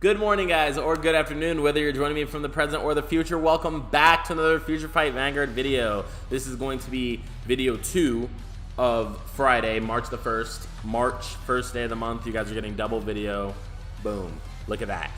Good morning, guys, or good afternoon, whether you're joining me from the present or the future. Welcome back to another FutureFight Vanguard video. This is going to be video 2 of Friday, March the 1st. March, first day of the month. You guys are getting double video. Boom. Look at that.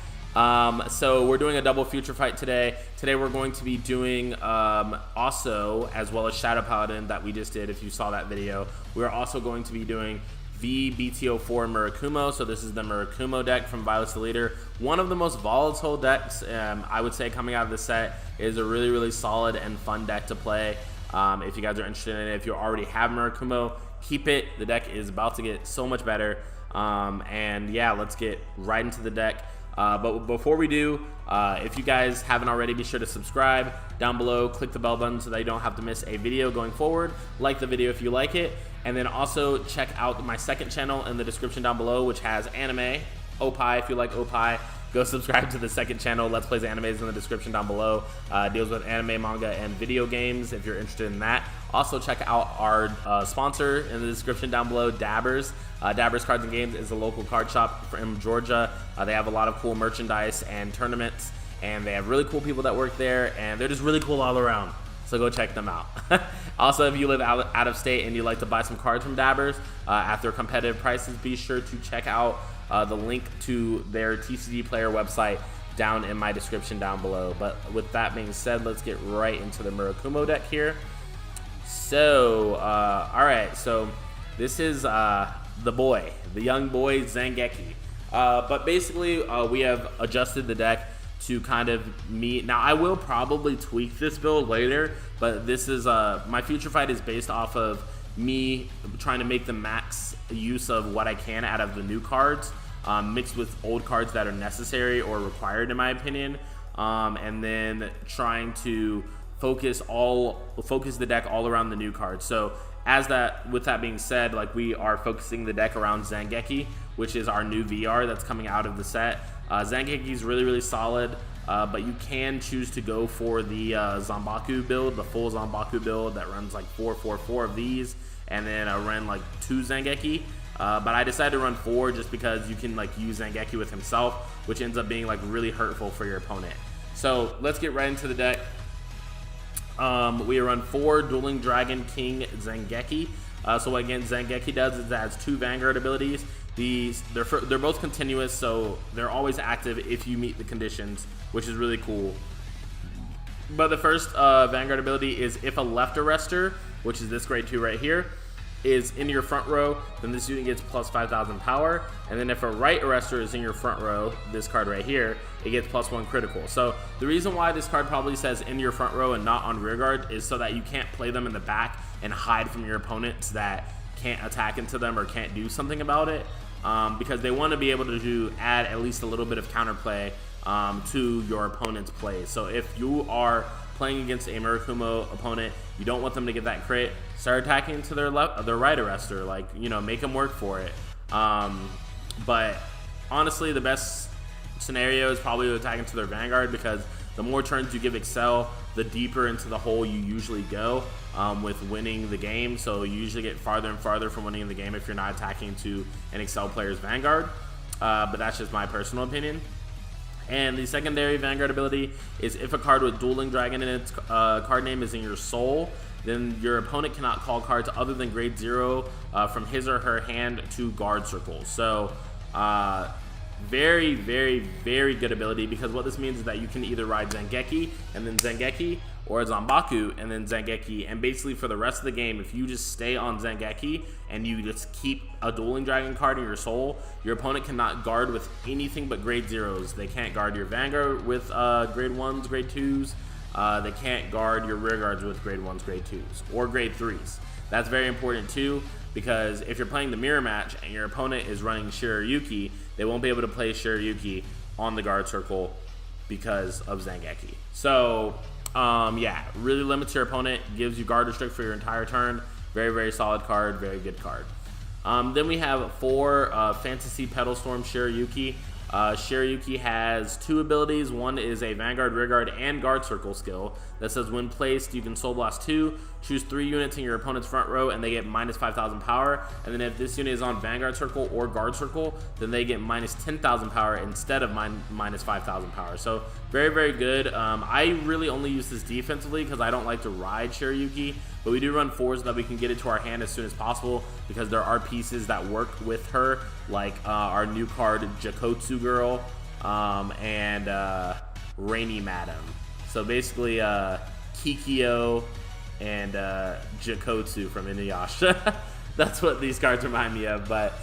So we're doing a double FutureFight today. Today we're going to be doing also, as well as Shadow Paladin that we just did, if you saw that video. We're also going to be doing V-BT04 Murakumo. So this is the Murakumo deck from Violet's the Leader. One of the most volatile decks, I would say, coming out of the set. Is a really, really solid and fun deck to play. If you guys are interested in it, if you already have Murakumo, keep it. The deck is about to get so much better. And yeah, let's get right into the deck. But before we do, if you guys haven't already, be sure to subscribe down below, click the bell button so that you don't have to miss a video going forward. Like the video if you like it, and then also check out my second channel in the description down below, which has anime, Opie. If you like Opie, go subscribe to the second channel. Let's Plays Animes in the description down below. Deals with anime, manga, and video games if you're interested in that. Also check out our sponsor in the description down below, Dabbers. Dabbers Cards and Games is a local card shop from Georgia. They have a lot of cool merchandise and tournaments, and they have really cool people that work there, and they're just really cool all around. So go check them out. Also, if you live out of state and you like to buy some cards from Dabbers at their competitive prices, be sure to check out the link to their TCG player website down in my description down below. But with that being said, let's get right into the Murakumo deck here. So, alright, so this is the young boy, Zangeki. But basically, we have adjusted the deck to kind of meet. Now, I will probably tweak this build later, but this is, my FutureFight is based off of me trying to make the max use of what I can out of the new cards, mixed with old cards that are necessary or required, in my opinion, and then trying to focus the deck all around the new cards. So with that being said, like, we are focusing the deck around Zangeki, which is our new VR that's coming out of the set. Zangeki is really, really solid, but you can choose to go for the Zanbaku build, the full Zanbaku build that runs like 4 of these, and then run like 2 Zangeki. But I decided to run 4 just because you can like use Zangeki with himself, which ends up being like really hurtful for your opponent. So let's get right into the deck. We run 4 Dueling Dragon King Zangeki. So again, Zangeki does is it has 2 Vanguard abilities. They're both continuous, so they're always active if you meet the conditions, which is really cool. But the first Vanguard ability is if a left arrestor, which is this grade 2 right here, is in your front row, then this unit gets plus 5,000 power. And then if a right arrestor is in your front row, this card right here, it gets plus 1 critical. So the reason why this card probably says in your front row and not on rear guard is so that you can't play them in the back and hide from your opponents that can't attack into them or can't do something about it, because they want to be able to add at least a little bit of counterplay to your opponent's plays. So if you are playing against a Murakumo opponent, you don't want them to get that crit, start attacking to their right arrestor, like, you know, make them work for it. But honestly, the best scenario is probably to attack into their Vanguard, because the more turns you give Accel, the deeper into the hole you usually go with winning the game. So you usually get farther and farther from winning the game if you're not attacking to an Accel player's Vanguard. But that's just my personal opinion. And the secondary Vanguard ability is if a card with Dueling Dragon in its card name is in your soul, then your opponent cannot call cards other than grade 0 from his or her hand to guard circles. So very, very, very good ability, because what this means is that you can either ride Zangeki and then Zangeki, or Zanbaku and then Zangeki, and basically for the rest of the game, if you just stay on Zangeki and you just keep a Dueling Dragon card in your soul, your opponent cannot guard with anything but grade 0s. They can't guard your Vanguard with grade 1s, grade 2s. They can't guard your rear guards with grade 1s, grade 2s, or grade 3s. That's very important too, because if you're playing the mirror match and your opponent is running Shiryuki, they won't be able to play Shiryuki on the guard circle because of Zangeki. So yeah, really limits your opponent, gives you guard restrict for your entire turn. Very, very solid card, very good card. Then we have 4 Fantasy Petal Storm Shiryuki. Shiryuki has 2 abilities. One is a Vanguard, Rearguard, and Guard Circle skill that says when placed, you can Soul Blast 2, choose 3 units in your opponent's front row, and they get minus 5,000 power. And then if this unit is on Vanguard Circle or Guard Circle, then they get minus 10,000 power instead of minus 5,000 power. So very, very good. I really only use this defensively because I don't like to ride Shiryuki, but we do run 4s so that we can get it to our hand as soon as possible, because there are pieces that work with her, like our new card Jiko Girl and Rainy Madam. So basically Kikyo and Jikotsu from Inuyasha. That's what these cards remind me of. But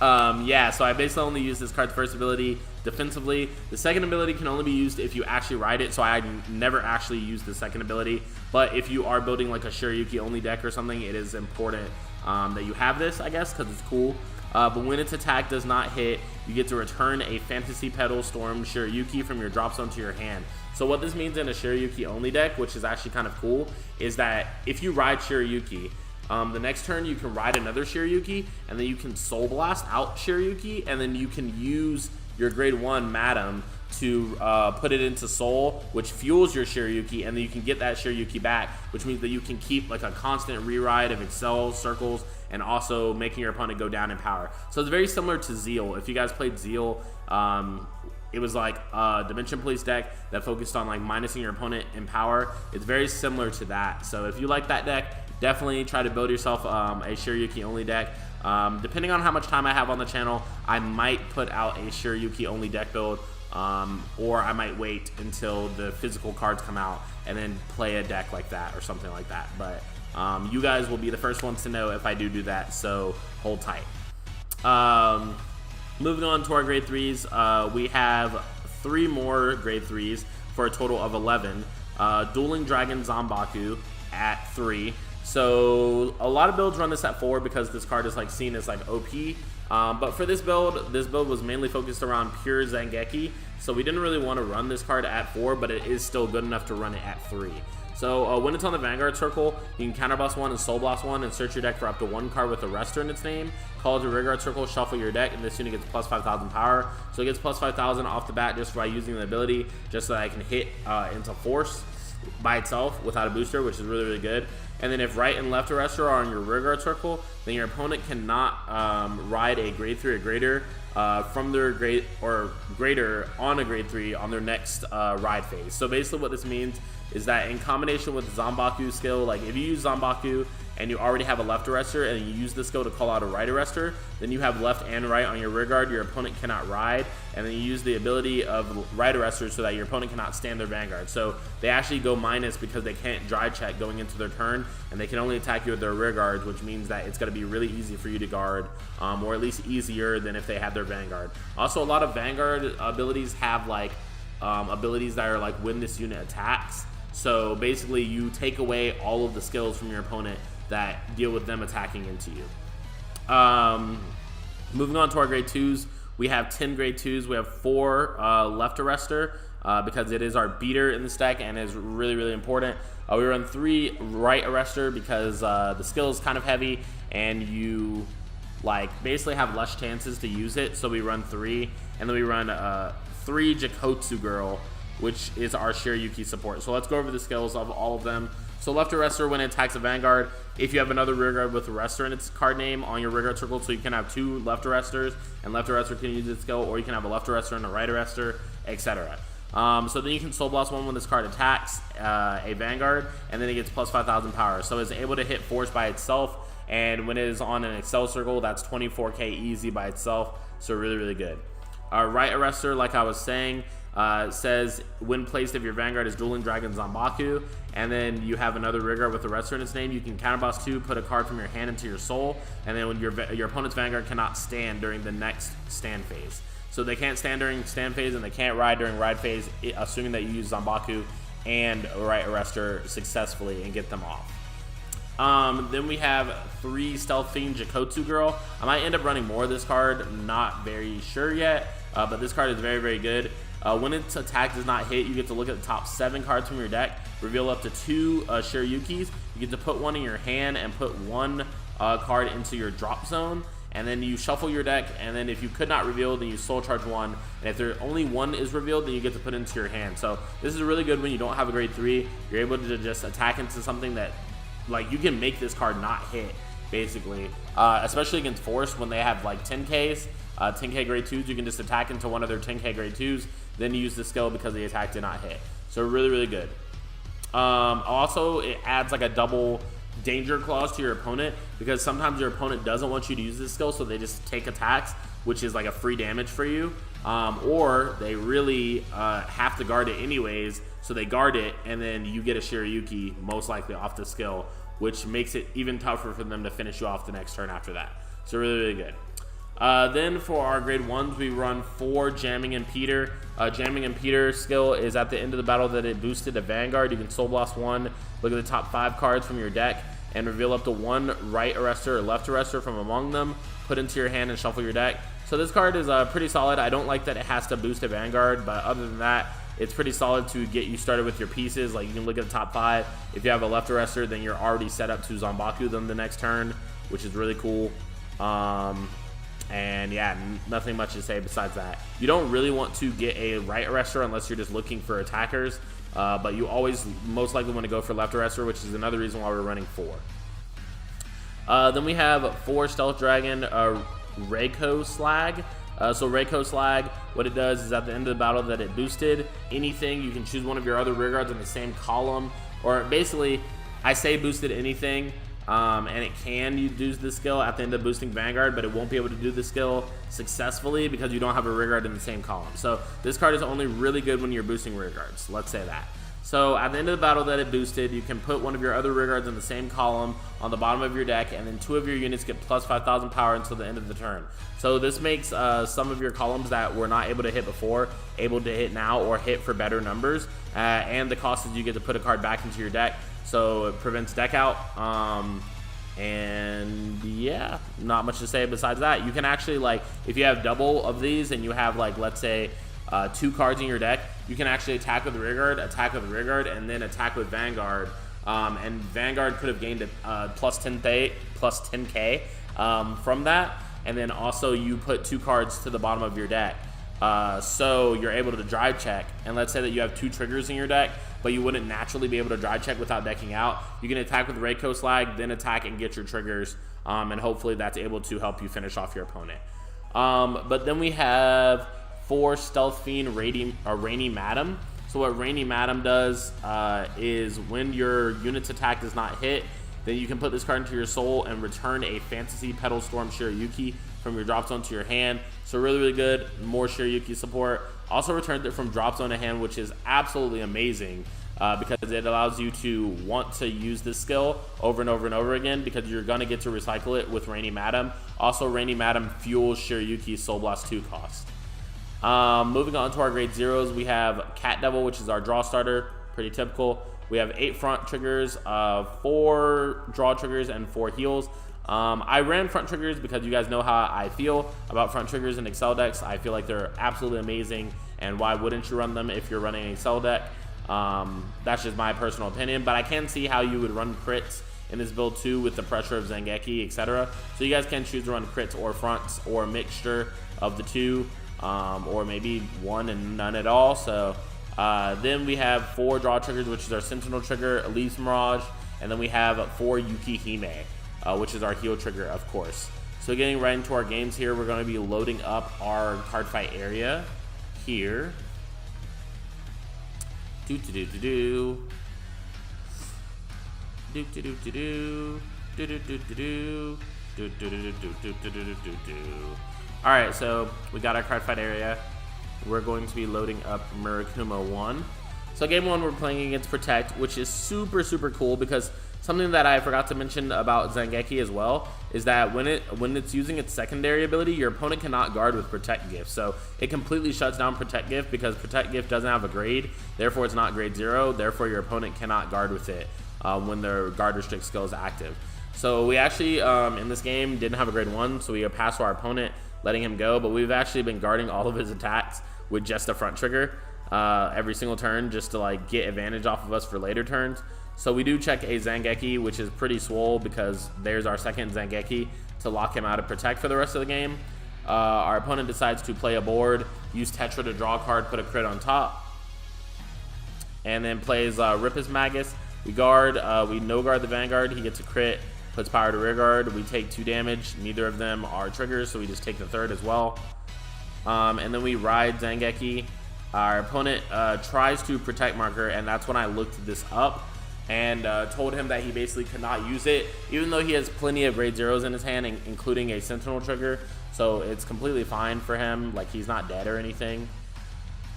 yeah, so I basically only use this card's first ability defensively. The second ability can only be used if you actually ride it, so I never actually use the second ability. But if you are building like a Shiryuki only deck or something, it is important that you have this, I guess, because it's cool. But when its attack does not hit, you get to return a Fantasy Petal Storm Shiryuki from your drop zone to your hand. So what this means in a Shiryuki only deck, which is actually kind of cool, is that if you ride Shiryuki, the next turn you can ride another Shiryuki, and then you can Soul Blast out Shiryuki, and then you can use your grade 1 Madam to put it into Soul, which fuels your Shiryuki, and then you can get that Shiryuki back, which means that you can keep like a constant re-ride of Accel circles, and also making your opponent go down in power. So it's very similar to Zeal. If you guys played Zeal, it was like a Dimension Police deck that focused on like minusing your opponent in power. It's very similar to that. So if you like that deck, definitely try to build yourself a Shiryuki only deck. Depending on how much time I have on the channel, I might put out a Shiryuki only deck build, or I might wait until the physical cards come out and then play a deck like that or something like that. But you guys will be the first ones to know if I do that, so hold tight. Moving on to our grade 3s, we have 3 more grade 3s for a total of 11. Dueling Dragon Zanbaku at 3. So a lot of builds run this at 4 because this card is like seen as like OP. But for this build was mainly focused around pure Zangeki, so we didn't really want to run this card at 4, but it is still good enough to run it at 3. So when it's on the Vanguard Circle, you can Counterblast 1 and Soul Blast 1 and search your deck for up to 1 card with Arrestor in its name. Call it your Vanguard Circle, shuffle your deck, and this unit gets plus 5,000 power. So it gets plus 5,000 off the bat just by using the ability, just so that I can hit into Force by itself without a booster, which is really, really good. And then if right and left Arrestor are on your Rearguard Circle, then your opponent cannot ride a grade 3 or greater from their grade or greater on a grade 3 on their next ride phase. So basically what this means is that in combination with Zanbaku skill, like if you use Zanbaku and you already have a left arrestor and you use this skill to call out a right arrestor, then you have left and right on your rear guard, your opponent cannot ride, and then you use the ability of right arrestor so that your opponent cannot stand their Vanguard. So they actually go minus because they can't dry check going into their turn, and they can only attack you with their rear guards, which means that it's going to be really easy for you to guard, or at least easier than if they had their Vanguard. Also, a lot of Vanguard abilities have like abilities that are like when this unit attacks. So basically you take away all of the skills from your opponent that deal with them attacking into you. Moving on to our grade 2s, we have 10 grade 2s. We have 4 left arrestor because it is our beater in this deck and is really, really important. We run 3 right arrestor because the skill is kind of heavy and you like basically have less chances to use it. So we run 3, and then we run 3 Jikotsu Girl, which is our Shiryuki support. So let's go over the skills of all of them. So left arrestor, when it attacks a Vanguard, if you have another rearguard with arrestor in its card name on your rearguard circle, so you can have 2 left arrestors, and left arrestor can use its skill, or you can have a left arrestor and a right arrestor, etc. So then you can Soul Blast 1 when this card attacks a Vanguard, and then it gets plus 5,000 power. So it's able to hit Force by itself, and when it is on an Accel circle, that's 24k easy by itself, so really, really good. Right arrestor, like I was saying, says when placed if your Vanguard is Dueling Dragon Zanbaku, and then you have another rearguard with arrestor in its name, you can counterboss 2, put a card from your hand into your soul, and then when your opponent's Vanguard cannot stand during the next stand phase. So they can't stand during stand phase and they can't ride during ride phase, assuming that you use Zanbaku and right arrestor successfully and get them off. Then we have 3 Stealth Fiend Jikotsu Girl. I might end up running more of this card, not very sure yet, but this card is very, very good. When its attack does not hit, you get to look at the top 7 cards from your deck, reveal up to 2 Shiryukis. You get to put 1 in your hand and put 1 card into your drop zone. and then you shuffle your deck, and then if you could not reveal, then you soul charge one, and if there only one is revealed, then you get to put it into your hand. So this is really good when you don't have a grade 3. You're able to just attack into something that, like, you can make this card not hit, basically, especially against Force when they have like 10Ks, 10K grade 2s. You can just attack into one of their 10K grade 2s, then use the skill because the attack did not hit. So really, really good. Also, it adds like a double danger clause to your opponent, because sometimes your opponent doesn't want you to use this skill, so they just take attacks, which is like a free damage for you, or they really have to guard it anyways, so they guard it, and then you get a Shiryuki most likely off the skill, which makes it even tougher for them to finish you off the next turn after that. So really, really good. Then for our grade 1s, we run 4 Jamming Impeder. Jamming Impeder skill is at the end of the battle that it boosted a Vanguard. You can Soul Blast 1, look at the top 5 cards from your deck, and reveal up to 1 right arrestor or left arrestor from among them, put into your hand and shuffle your deck. So this card is pretty solid. I don't like that it has to boost a Vanguard, but other than that, it's pretty solid to get you started with your pieces. Like, you can look at the top 5. If you have a left arrestor, then you're already set up to Zanbaku them the next turn, which is really cool. And yeah, nothing much to say besides that. You don't really want to get a right arrestor unless you're just looking for attackers, but you always most likely want to go for left arrestor, which is another reason why we're running 4. Then we have 4 Stealth Dragon Reiko Slag. So Reiko Slag, what it does is at the end of the battle that it boosted anything, you can choose one of your other rear guards in the same column, or basically, I say boosted anything, and it can use the skill at the end of boosting Vanguard, but it won't be able to do the skill successfully because you don't have a rear guard in the same column. So this card is only really good when you're boosting rear guards, let's say that. So at the end of the battle that it boosted, you can put one of your other rear guards in the same column on the bottom of your deck, and then 2 of your units get plus 5,000 power until the end of the turn. So this makes some of your columns that were not able to hit before able to hit now, or hit for better numbers. And the cost is you get to put a card back into your deck, so it prevents deck out. And yeah, not much to say besides that. You can actually, like, if you have double of these and you have, like, let's say 2 cards in your deck, you can actually attack with the rear guard, and then attack with Vanguard. And Vanguard could have gained a plus 10K from that. And then also you put 2 cards to the bottom of your deck. So you're able to drive check. And let's say that you have 2 triggers in your deck, but you wouldn't naturally be able to drive check without decking out. You can attack with Reiko Slag, then attack and get your triggers. And hopefully that's able to help you finish off your opponent. But then we have 4 Stealth Fiend Rainy Madam. So what Rainy Madam does is when your unit's attack does not hit, then you can put this card into your soul and return a Fantasy Petal Storm Shiryuki from your drop zone to your hand. So really, really good. More Shiryuki support. Also returns it from drop zone to hand, which is absolutely amazing because it allows you to want to use this skill over and over and over again, because you're going to get to recycle it with Rainy Madam. Also, Rainy Madam fuels Shiryuki's Soul Blast 2 cost. Moving on to our grade 0s, we have Cat Devil, which is our draw starter, pretty typical. We have 8 front triggers, 4 draw triggers, and 4 heals. I ran front triggers because you guys know how I feel about front triggers in Accel decks. I feel like they're absolutely amazing, and why wouldn't you run them if you're running an Accel deck? That's just my personal opinion, but I can see how you would run crits in this build too, with the pressure of Zangief, etc. So you guys can choose to run crits or fronts, or a mixture of the 2. Or maybe 1 and none at all. So then we have 4 draw triggers, which is our Sentinel trigger, Elise Mirage, and then we have 4 Yuki Hime, which is our heal trigger, of course. So getting right into our games here, we're going to be loading up our card fight area here. Alright, so we got our card fight area. We're going to be loading up Murakumo 1. So game 1, we're playing against Protect, which is super, super cool, because something that I forgot to mention about Zangief as well is that when it's using its secondary ability, your opponent cannot guard with Protect Gift. So it completely shuts down Protect Gift, because Protect Gift doesn't have a grade, therefore it's not grade 0, therefore your opponent cannot guard with it when their guard restrict skill is active. So we actually, in this game, didn't have a grade 1, so we passed to our opponent, letting him go, but we've actually been guarding all of his attacks with just a front trigger every single turn, just to like get advantage off of us for later turns. So we do check a Zangeki, which is pretty swole because there's our second Zangeki to lock him out of Protect for the rest of the game. Our opponent decides to play a board, use Tetra to draw a card, put a crit on top, and then plays Rippus Magus. We guard, we no guard the Vanguard, he gets a crit, puts power to rear guard, we take 2 damage, neither of them are triggers, so we just take the third as well. And then we ride Zangeki. Our opponent tries to Protect marker, and that's when I looked this up and told him that he basically could not use it, even though he has plenty of grade 0s in his hand, including a Sentinel trigger, so it's completely fine for him, like he's not dead or anything.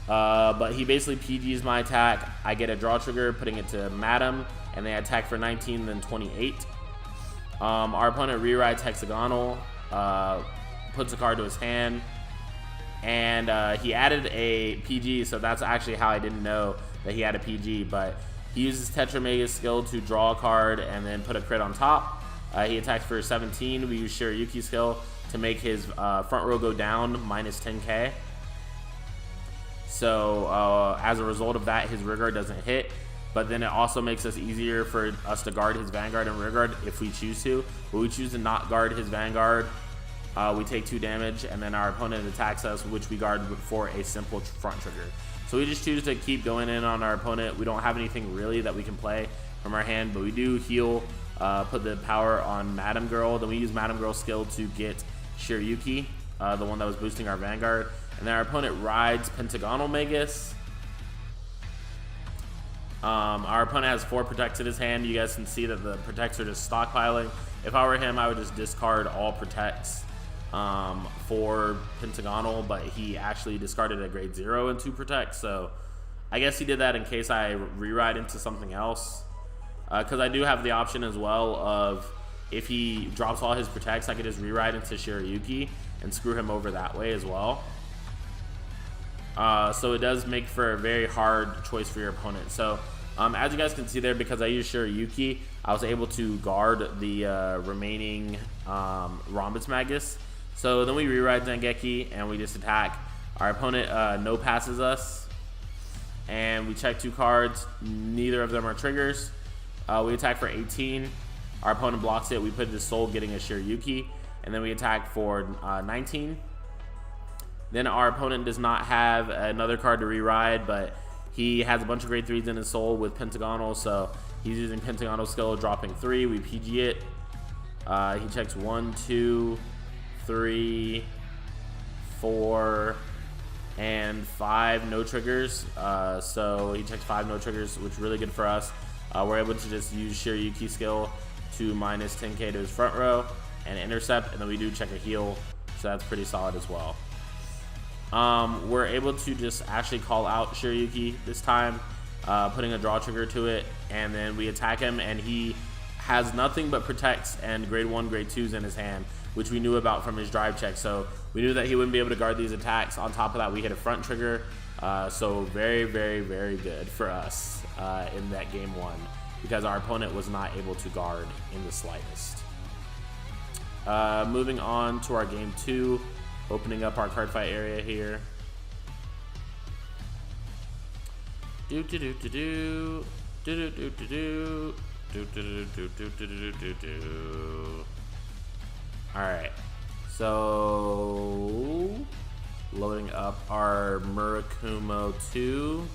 But he basically PGs my attack. I get a draw trigger, putting it to Madam, and they attack for 19, then 28. Our opponent rewrites Hexagonal, puts a card to his hand, and he added a PG, so that's actually how I didn't know that he had a PG, but he uses Tetra Mega's skill to draw a card and then put a crit on top. He attacks for 17. We use Shiryuki's skill to make his front row go down minus 10k. So as a result of that, his rear guard doesn't hit, but then it also makes us easier for us to guard his Vanguard and rear guard if we choose to. But we choose to not guard his Vanguard. We take 2 damage, and then our opponent attacks us, which we guard for a simple front trigger. So we just choose to keep going in on our opponent. We don't have anything really that we can play from our hand, but we do heal, put the power on Madam Girl. Then we use Madam Girl's skill to get Shiryuki, the one that was boosting our Vanguard. And then our opponent rides Pentagonal Magus. Our opponent has 4 Protects in his hand. You guys can see that the Protects are just stockpiling. If I were him, I would just discard all Protects for Pentagonal, but he actually discarded a grade 0 and 2 Protects, so I guess he did that in case I rewrite into something else, because I do have the option as well of if he drops all his Protects, I could just rewrite into Shiryuki and screw him over that way as well. So it does make for a very hard choice for your opponent. So as you guys can see there, because I used Shiryuki, I was able to guard the remaining Rhombus Magus. So then we rewrite Zangeki and we just attack. Our opponent no passes us, and we check 2 cards. Neither of them are triggers. We attack for 18. Our opponent blocks it. We put his soul, getting a Shiryuki, and then we attack for 19. Then our opponent does not have another card to rewrite, but he has a bunch of grade 3s in his soul with Pentagonal, so he's using Pentagonal skill, dropping 3. We PG it. He checks 1, 2, 3, 4, and 5 no triggers. So he checks 5 no triggers, which is really good for us. We're able to just use Shiryuki skill to minus 10k to his front row and intercept, and then we do check a heal, so that's pretty solid as well. We're able to just actually call out Shiryuki this time, putting a draw trigger to it, and then we attack him, and he has nothing but Protects and grade 1, grade 2s in his hand, which we knew about from his drive check, so we knew that he wouldn't be able to guard these attacks. On top of that, we hit a front trigger, so very, very, very good for us in that game 1, because our opponent was not able to guard in the slightest. Moving on to our game 2, opening up our card fight area here. Alright, so loading up our Murakumo 2.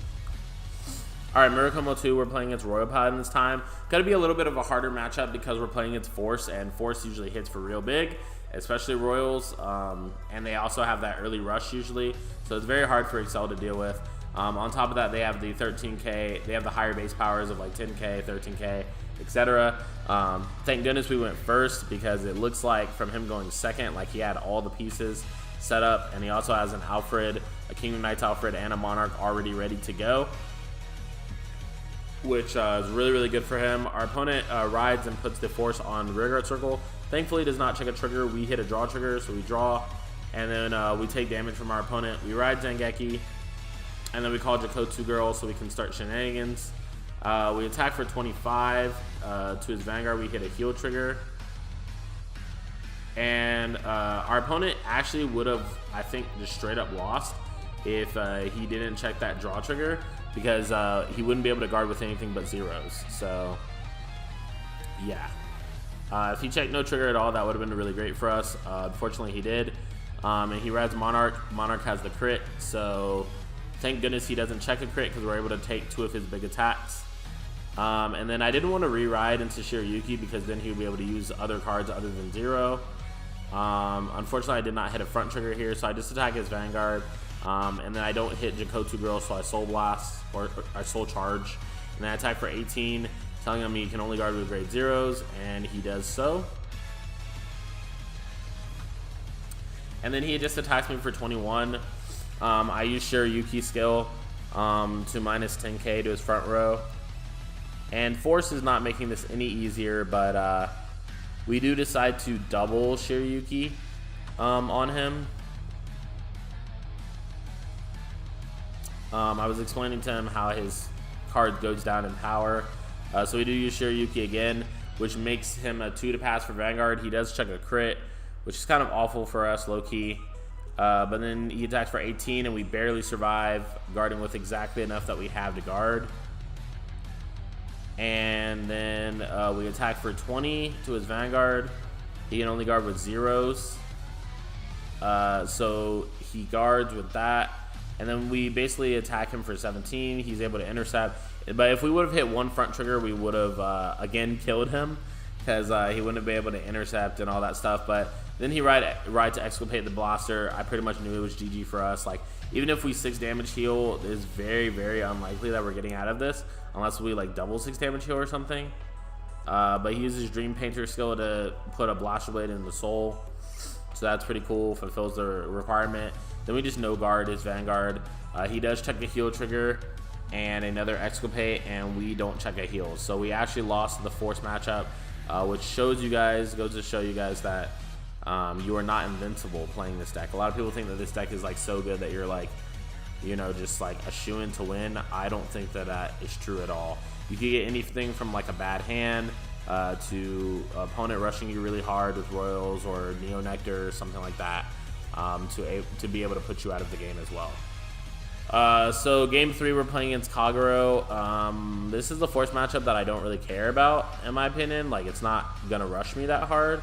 Alright, Murakumo 2, we're playing against Royal Paladin this time. Gotta be a little bit of a harder matchup because we're playing against Force, and Force usually hits for real big, especially Royals, and they also have that early rush usually, so it's very hard for Accel to deal with. On top of that, they have the 13k, they have the higher base powers of like 10k, 13k, etc. Thank goodness we went first, because it looks like from him going second, like he had all the pieces set up, and he also has an Alfred, a Kingdom Knights Alfred, and a Monarch already ready to go, which is really, really good for him. Our opponent rides and puts the Force on rear guard circle. Thankfully does not check a trigger. We hit a draw trigger, so we draw, and then we take damage from our opponent. We ride Zangeki, and then we call Jiko Girl so we can start shenanigans. We attack for 25 to his Vanguard. We hit a heal trigger, and our opponent actually would have, I think, just straight up lost if he didn't check that draw trigger, because he wouldn't be able to guard with anything but zeros. So yeah, if he checked no trigger at all, that would have been really great for us. Unfortunately he did, and he rides Monarch. Monarch has the crit, so thank goodness he doesn't check a crit, because we're able to take 2 of his big attacks. And then I didn't want to re-ride into Shiryuki, because then he would be able to use other cards other than zero. Unfortunately I did not hit a front trigger here, so I just attack his Vanguard, and then I don't hit Jiko Girl, so I Soul Blast, or I Soul Charge, and then I attack for 18, telling him he can only guard with grade zeros, and he does so. And then he just attacks me for 21. I use Shiryuki skill to minus 10k to his front row, and Force is not making this any easier, but we do decide to double Shiryuki on him. I was explaining to him how his card goes down in power, so we do use Shiryuki again, which makes him a 2 to pass for Vanguard. He does check a crit, which is kind of awful for us, low-key. But then he attacks for 18, and we barely survive, guarding with exactly enough that we have to guard. And then we attack for 20 to his Vanguard. He can only guard with zeros, so he guards with that. And then we basically attack him for 17. He's able to intercept, but if we would have hit 1 front trigger, we would have again killed him, because he wouldn't be able to intercept and all that stuff. But then he ride to exculpate the blaster. I pretty much knew it was GG for us. Like, even if we 6 damage heal, it is very, very unlikely that we're getting out of this, unless we like double 6 damage heal or something. But he uses Dream Painter skill to put a blaster blade in the soul, so that's pretty cool, fulfills the requirement. Then we just no guard his Vanguard. He does check a heal trigger and another exculpate, and we don't check a heal, so we actually lost the Force matchup, which goes to show you guys that you are not invincible playing this deck. A lot of people think that this deck is like so good that you're like, you know, just like a shoo-in to win. I don't think that that is true at all. You can get anything from like a bad hand to opponent rushing you really hard with Royals or Neo Nectar or something like that, to be able to put you out of the game as well. So game 3, we're playing against Kagero. This is the Force matchup that I don't really care about, in my opinion. Like, it's not gonna rush me that hard.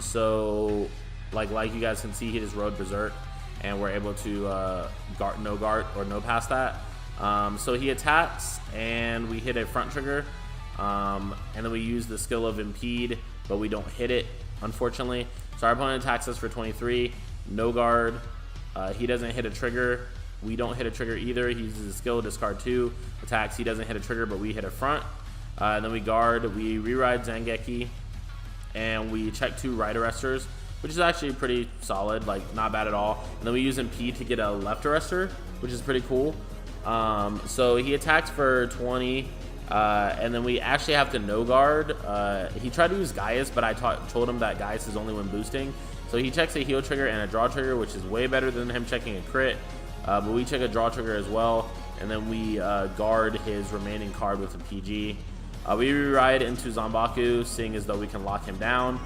So like you guys can see, he just rode Berserk, and we're able to no guard or no past that. So he attacks, and we hit a front trigger, and then we use the skill of Impede, but we don't hit it, unfortunately. So our opponent attacks us for 23, no guard. He doesn't hit a trigger. We don't hit a trigger either. He uses his skill, discard 2, attacks. He doesn't hit a trigger, but we hit a front. And then we guard. We re-ride Zangeki, and we check 2 right arresters, which is actually pretty solid, like not bad at all. And then we use Impede to get a left arrestor, which is pretty cool. So he attacks for 20, and then we actually have to no guard. He tried to use Gaius, but I told him that Gaius is only when boosting. So he checks a heal trigger and a draw trigger, which is way better than him checking a crit. But we check a draw trigger as well, and then we guard his remaining card with a PG. We ride into Zanbaku, seeing as though we can lock him down.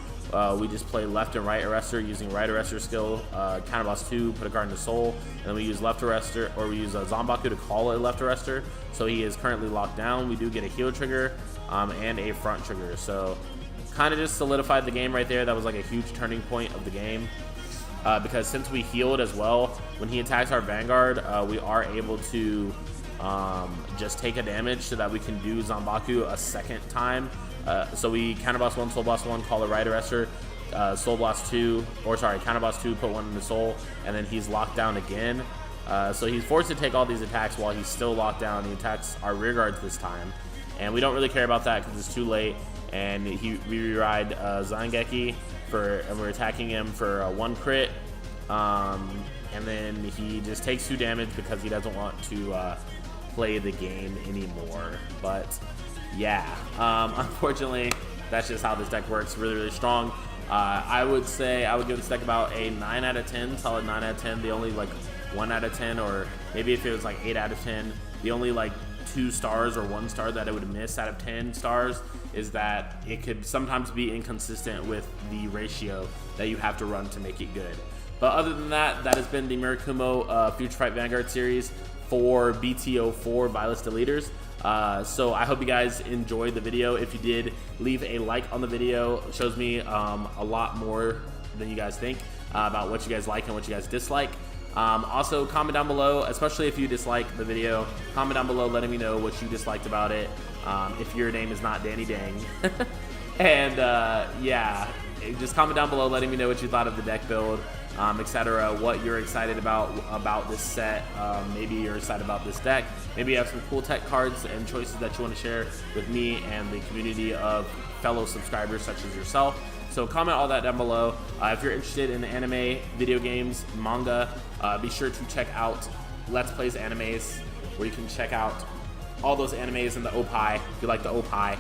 We just play left and right arrestor using right arrestor skill, counterboss 2, put a card in the soul, and then we use left arrestor, or we use Zanbaku to call a left arrestor. So he is currently locked down. We do get a heal trigger and a front trigger. So kind of just solidified the game right there. That was like a huge turning point of the game, because since we healed as well, when he attacks our Vanguard, we are able to just take a damage so that we can do Zanbaku a second time. So we counterboss 1, soul blast 1, call a right arrestor, soul blast 2, or sorry, counterboss 2, put 1 in the soul, and then he's locked down again. So he's forced to take all these attacks while he's still locked down. He attacks our rear guards this time, and we don't really care about that because it's too late. And we re-ride Zangeki and we're attacking him for 1 crit, and then he just takes 2 damage because he doesn't want to play the game anymore. But yeah, unfortunately, that's just how this deck works. Really, really strong. I would say I would give this deck about a 9 out of 10, solid 9 out of 10. The only like 1 out of 10, or maybe if it was like 8 out of 10, the only like 2 stars or 1 star that I would miss out of 10 stars is that it could sometimes be inconsistent with the ratio that you have to run to make it good. But other than that, that has been the Murakumo FutureFight Vanguard series for BT04 Violence Deleters. So I hope you guys enjoyed the video. If you did, leave a like on the video. It shows me a lot more than you guys think about what you guys like and what you guys dislike. Also, comment down below, especially if you dislike the video. Comment down below letting me know what you disliked about it, if your name is not Danny Dang. And yeah, just comment down below letting me know what you thought of the deck build, etc. What you're excited about this set. Maybe you're excited about this deck. Maybe you have some cool tech cards and choices that you want to share with me and the community of fellow subscribers such as yourself. So comment all that down below. If you're interested in anime, video games, manga, be sure to check out Let's Plays Animes, where you can check out all those animes in the OPI, if you like the OPI.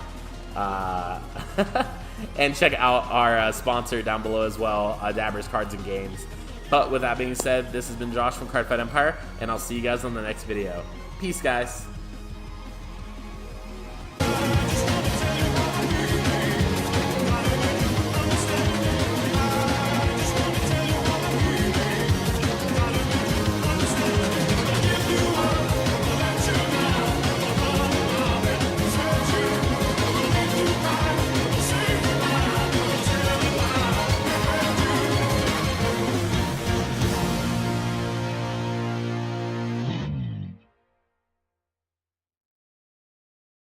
And check out our sponsor down below as well, Dabbers Cards and Games. But with that being said, this has been Josh from Cardfight Empire, and I'll see you guys on the next video. Peace, guys.